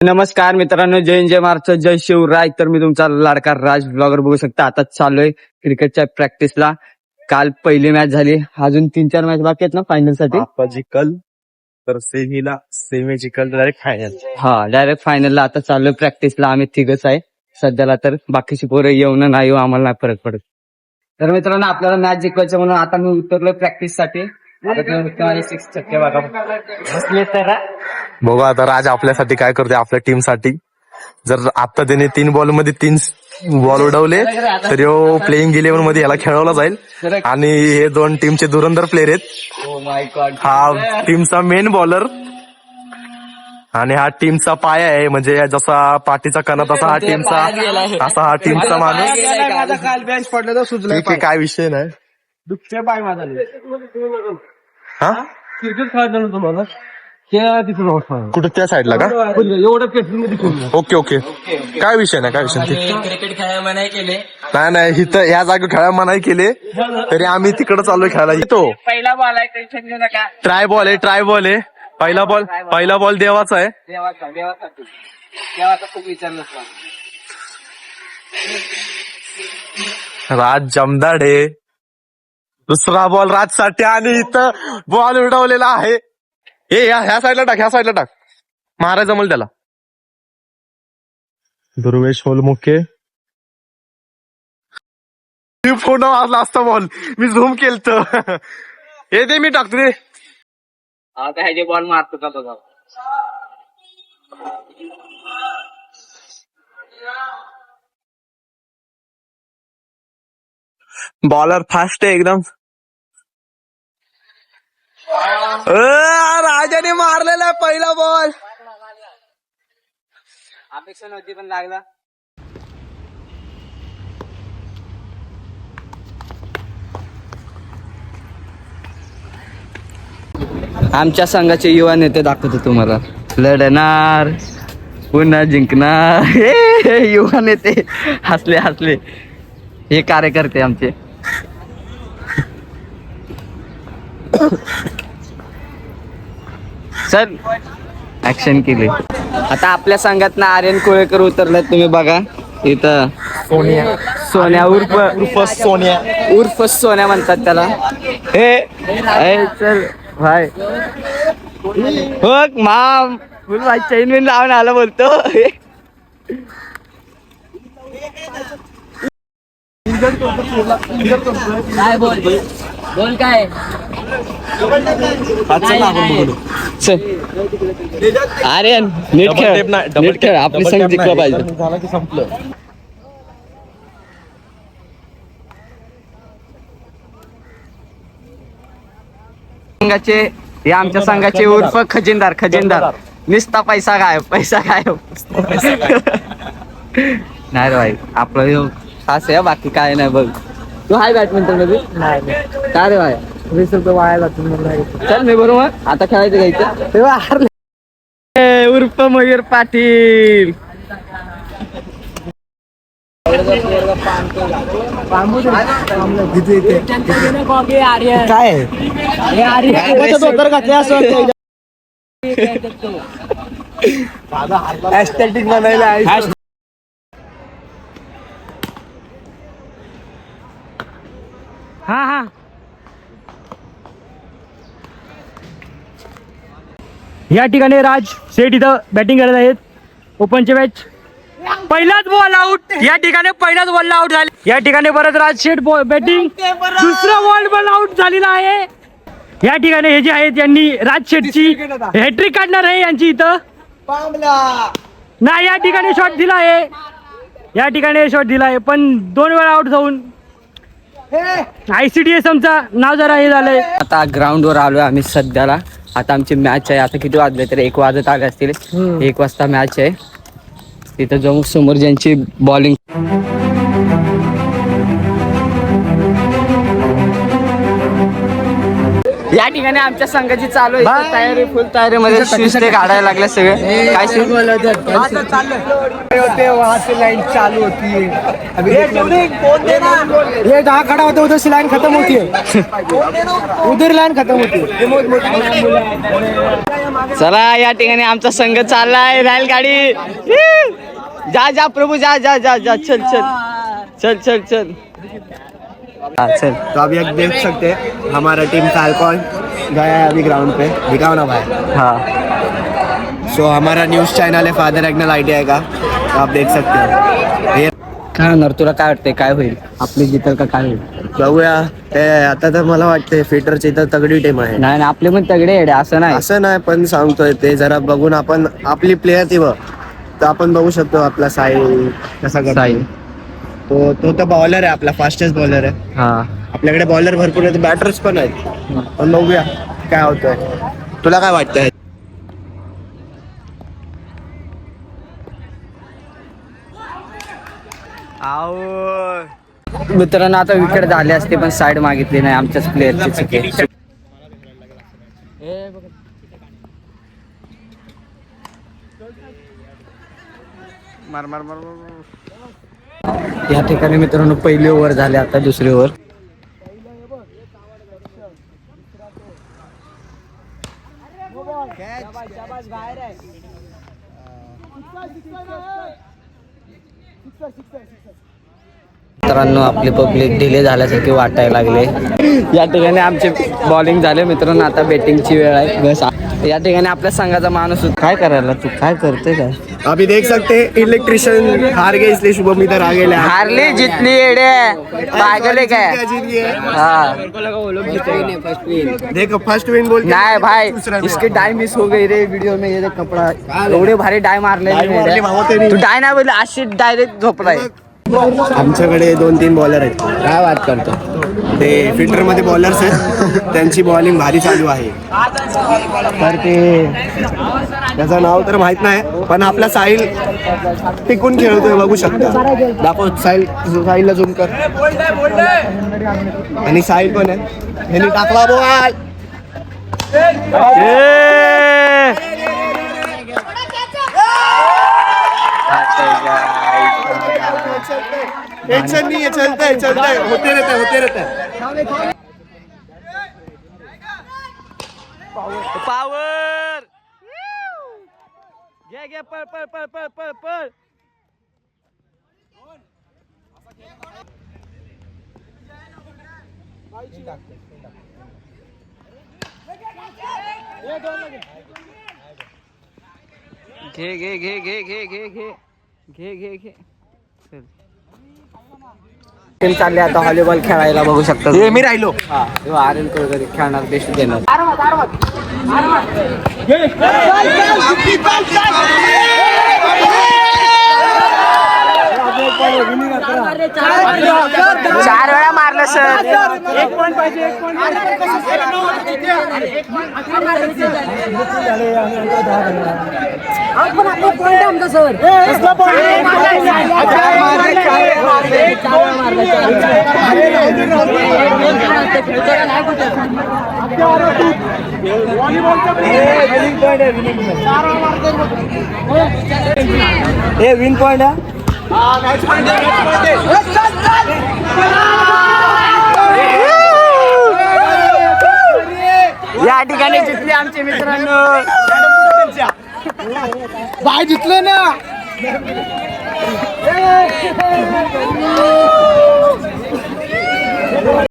नमस्कार मित्रांनो, जय जय महाराष्ट्र, जय शिवराय. तर मी तुमचा लाडका राज ब्लॉगर बघू शकता. आता चाललोय क्रिकेटच्या प्रॅक्टिसला. काल पहिली मॅच झाली, अजून 3-4 मॅच बाकी आहेत ना फायनल साठी. आपण जिंकल तर सेमी जिंकल डायरेक्ट फायनल. डायरेक्ट फायनलला आता चाललोय प्रॅक्टिसला. आम्ही तिघच आहे सध्याला, तर बाकीची पोरं येऊन नाही येऊ आम्हाला नाही फरक पडत. तर मित्रांनो, आपल्याला मॅच जिंकवायचं म्हणून आता मी उतरलोय प्रॅक्टिस साठी. बघू आता राज आपल्यासाठी काय करते, आपल्या टीम साठी. जर आता त्याने 3 बॉल मध्ये 3 बॉल उडवले तर प्लेइंग 11 मध्ये याला खेळवला जाईल. आणि हे 2 टीमचे धुरंधर प्लेयर आहेत. हा टीमचा मेन बॉलर आणि हा टीमचा पाया आहे. म्हणजे जसा पाठीचा कणा तसा हा टीमचा माणूस. काल पडलं तर सुचलं काय विषय नाही. दुःखचे पाय माझा हा क्रिकेट खेळताना तुम्हाला कुठे त्या साईडला का? एवढं ओके ओके, काय विषय नाही, काय विषय नाही. क्रिकेट खेळायला मनाई केले. नाही इथं या जागेवर खेळायला मनाई केले तरी आम्ही तिकडे चाललोय खेळायला. येतो पहिला बॉल आहे, टेन्शन घेऊ नका. ट्राय बॉल आहे. पहिला बॉल देवाचा आहे. देवाचा खूप विचार नसला. राज जमदाडे. दुसरा बॉल राजसाठी आणि इथं बॉल उडवलेला आहे. ह्या साईडला टाक. मारा जमल त्याला. दुर्वेश होलमुखे. फोन वाजला असता बॉल, मी झूम केलत. हे दे, मी टाकतो रे. आता ह्याचे बॉल मारतो का बघा. बॉलर फास्ट आहे एकदम. राजाने मारलेला पहिला बॉल. अपेक्षा नव्हती पण लागला. आमच्या संघाचे युवा नेते दाखवतो तुम्हाला. लढणार, पुन्हा जिंकणार. हे युवा नेते हसले. हे कार्यकर्ते आमचे. सर ऍक्शन केली. आता आपल्या संघात ना आर्यन कोळेकर उतरलाय, तुम्ही बघा इथं. सोन्या उर्फ सोन्या म्हणतात त्याला. हे चल भाई हो माम फुल भाई चैन बिन लावून आला बोलतो. काय बोल काय आर्यन नीट खेळ आपली संघ जिंकला पाहिजे. संपलं. संघाचे हे आमच्या संघाचे उर्फ खजिनदार. निस्ता पैसा गायब. नाही रे भाई, आपलं खास आहे, बाकी काय नाही. बघ तू हाय बॅडमिंटन मध्ये काय रे भाई. 20 रुपये वाया चल मी बरोबर आता खेळायचं घ्यायचं तेव्हा हारले. उर्फ मयूर पाटील. काय ऍस्थेटिक बनायला. हा या ठिकाणी राज शेठ इथं बॅटिंग करत आहेत. ओपनची मॅच पहिलाच बॉल आउट. या ठिकाणी पहिलाच बॉल आउट झाले. या ठिकाणी परत राज शेठ बॅटिंग. दुसरा बॉल आउट झालेला आहे. या ठिकाणी हे जे आहेत यांनी राज शेठची हॅट्रिक काढणार आहे यांची इथं. नाही, या ठिकाणी शॉट दिला आहे. पण 2 वेळा आउट जाऊन ICDS आमचा नाव जरा हे झालंय. आता ग्राउंड वर आलोय आम्ही सध्याला. आता आमची मॅच आहे. आता किती वाजले तर 1 वाजत आले असतील. 1 वाजता मॅच आहे. तिथं जाऊन समोर ज्यांची बॉलिंग या ठिकाणी आमच्या संघाची चालू आहे इथं तयारी फुल तयारीमध्ये शूज ते काढायला लागले सगळे काय शूज लाइन चालू होती है ये जहाँ खड़ा होता है उधर से लाइन खत्म होती है उधर लाइन खत्म होती है चला या ठिकाणी आमचा संघ चाललाय राहील गाडी जा जा प्रभू जा जा जा जा चल चल चल चल चल हाँ चल। तो अभी आप देख सकते हैं हमारा टीम फाल्कॉन गया है अभी ग्राउंड पे, दिखाओ ना भाई। हाँ सो हमारा न्यूज़ चॅनल आहे फादर ॲग्नल आयडिया का, तो आप देख सकते हो। हे काय होणार तुला काय वाटतंय काय होईल आपली जितल का काय होईल बघूया ते आता तर मला वाटते फिटरची इथं तगडी टीम आहे। नाही आपले पण तगडे येडे असं नाही असं नाही पण सांगतोय ते जरा बघून आपण आपली प्लेयर ती बघ तर आपण बघू शकतो आपला साहिल कसा करतो। साहिल. तो तर बॉलर आहे, आपला फास्टेस्ट बॉलर आहे। हा आपल्याकडे बॉलर भरपूर आहेत, बॅटर्स पण आहेत, पण बघूया काय होतंय। तुला काय वाटतंय? मित्रांनो आता विकेट झाले असते पण साईड मागितली नाही आमच्याच प्लेअरची चुकी मार मार मार या ठिकाणी मित्रांनो पहिली ओव्हर झाली आता दुसरी ओव्हर मित्रांनो आपली पब्लिक डिले झाल्यासारखे वाटायला लागले। या ठिकाणी आमचे बॉलिंग झाले मित्रांनो, आता बॅटिंगची वेळ आहे बस। या ठिकाणी आपल्या संघाचा माणूस काय करायला तू काय करते काय अभी देख सकते इलेक्ट्रिशियन हार गए इसलिए शुभम इधर आ गए। हारली जितली येडे पागल काय हाँ देखो फर्स्ट विन बोल नहीं भाई इसकी डाई मिस हो गई रे वीडियो में। ये देख कपड़ा एवढे भारी डाय मारले तू डाय नाही बोलले अशी डायरेक्ट झोपलाय। आमच्याकडे 2-3 बॉलर आहेत। काय बात करतो ते फिल्टर मध्ये बॉलर्स आहेत, त्यांची बॉलिंग भारी चालू आहे। तर ते त्याचं नाव तर माहित नाही पण आपला साहिल टिकून खेळतोय बघू शकता। दाखव साहिलला झूम कर। आणि साहिल पण आहे, यांनी टाकला बॉल। टेंशन नहीं है, चलता है होते रहता है। पावर घे पळ पळ पळ पळ पळ पळ घे घे घे घे घे घे घे घे घे घे चल टीम चालले आता व्हॉलीबॉल खेळायला बघू शकता। मी राहिलो। हा आर्यन कोळगरे खेळणार बेस्ट देणार। चार वेळा मारलं सर। एक पॉइंट पाहिजे, एक पॉइंट विन पॉइंट है। या ठिकाणी जिंकले आमचे मित्रांनो। भाई जितले ना।